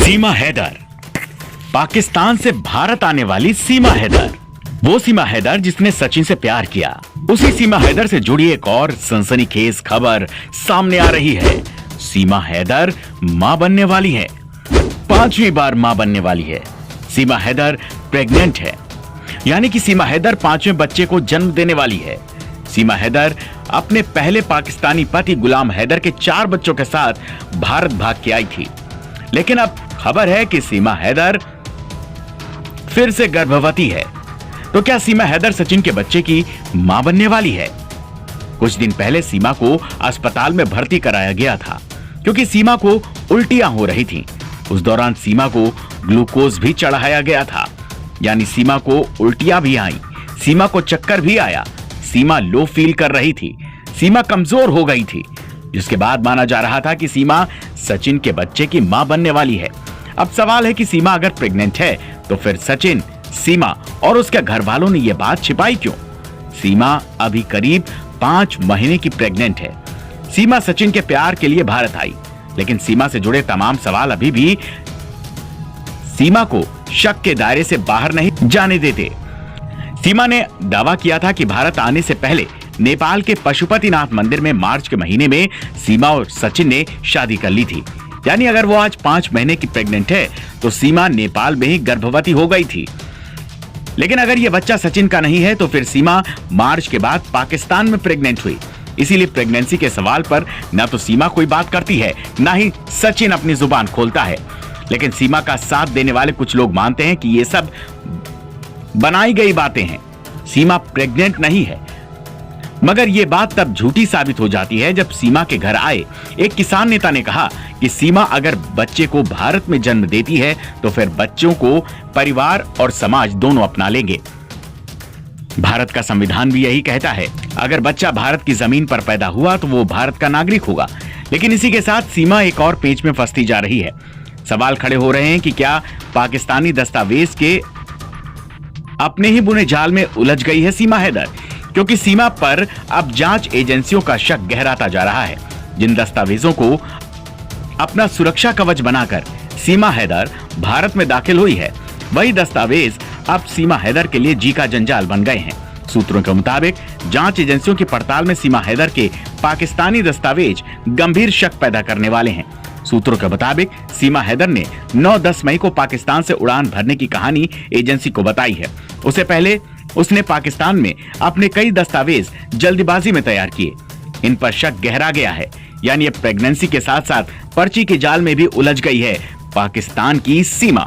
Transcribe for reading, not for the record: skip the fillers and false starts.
सीमा हैदर, पाकिस्तान से भारत आने वाली सीमा हैदर, वो सीमा हैदर जिसने सचिन से प्यार किया। उसी सीमा हैदर से जुड़ी एक और सनसनीखेज खबर सामने आ रही है। सीमा हैदर मां बनने वाली है, 5वीं बार मां बनने वाली है। सीमा हैदर प्रेग्नेंट है, यानी कि सीमा हैदर 5वें बच्चे को जन्म देने वाली है। सीमा हैदर अपने पहले पाकिस्तानी पति गुलाम हैदर के 4 बच्चों के साथ भारत भाग के आई थी, लेकिन अब खबर है कि सीमा हैदर फिर से गर्भवती है। तो क्या सीमा हैदर सचिन के बच्चे की मां बनने वाली है? कुछ दिन पहले सीमा को अस्पताल में भर्ती कराया गया था, क्योंकि सीमा को उल्टियां हो रही थीं। उस दौरान सीमा को ग्लूकोज भी चढ़ाया गया था, यानी सीमा को उल्टियां भी आईं, सीमा को चक्कर भी आया, सीमा लो फील कर रही थी, सीमा कमजोर हो गई थी, जिसके बाद माना जा रहा था कि सीमा सचिन के बच्चे की मां बनने वाली है। अब सवाल है कि सीमा अगर प्रेग्नेंट है तो फिर सचिन, सीमा और उसके घर वालों ने यह बात छिपाई क्यों? सीमा अभी करीब 5 महीने की प्रेग्नेंट है। सीमा सचिन के प्यार के लिए भारत आई, लेकिन सीमा से जुड़े तमाम सवाल अभी भी सीमा को शक के दायरे से बाहर नहीं जाने देते। सीमा ने दावा किया था कि भारत आने से पहले नेपाल के पशुपतिनाथ मंदिर में मार्च के महीने में सीमा और सचिन ने शादी कर ली थी। यानी अगर वो आज 5 महीने की प्रेग्नेंट है तो सीमा नेपाल में ही गर्भवती हो गई थी। लेकिन अगर ये बच्चा सचिन का नहीं है तो फिर सीमा मार्च के बाद पाकिस्तान में प्रेग्नेंट हुई। इसीलिए प्रेगनेंसी के सवाल पर न तो सीमा कोई बात करती है, न ही सचिन अपनी जुबान खोलता है। लेकिन सीमा का साथ देने वाले कुछ लोग मानते हैं कि ये सब बनाई गई बातें हैं, सीमा प्रेग्नेंट नहीं है। मगर ये बात तब झूठी साबित हो जाती है जब सीमा के घर आए एक किसान नेता ने कहा कि सीमा अगर बच्चे को भारत में जन्म देती है तो फिर बच्चों को परिवार और समाज दोनों अपना लेंगे। भारत का संविधान भी यही कहता है, अगर बच्चा भारत की जमीन पर पैदा हुआ तो वो भारत का नागरिक होगा। लेकिन इसी के साथ सीमा एक और पेच में फंसती जा रही है। सवाल खड़े हो रहे हैं कि क्या पाकिस्तानी दस्तावेज के अपने ही बुने जाल में उलझ गई है सीमा हैदर, क्योंकि सीमा पर अब जांच एजेंसियों का शक गहराता जा रहा है। जिन दस्तावेजों को अपना सुरक्षा कवच बनाकर सीमा हैदर भारत में दाखिल हुई है, वही दस्तावेज अब सीमा हैदर के लिए जी का जंजाल बन गए हैं। सूत्रों के मुताबिक जांच एजेंसियों की पड़ताल में सीमा हैदर के पाकिस्तानी दस्तावेज गंभीर शक पैदा करने वाले हैं। सूत्रों के मुताबिक सीमा हैदर ने 9-10 मई को पाकिस्तान से उड़ान भरने की कहानी एजेंसी को बताई है। उससे पहले उसने पाकिस्तान में अपने कई दस्तावेज जल्दबाजी में तैयार किए। इन पर शक गहरा गया है, यानी अब प्रेगनेंसी के साथ साथ पर्ची के जाल में भी उलझ गई है पाकिस्तान की सीमा।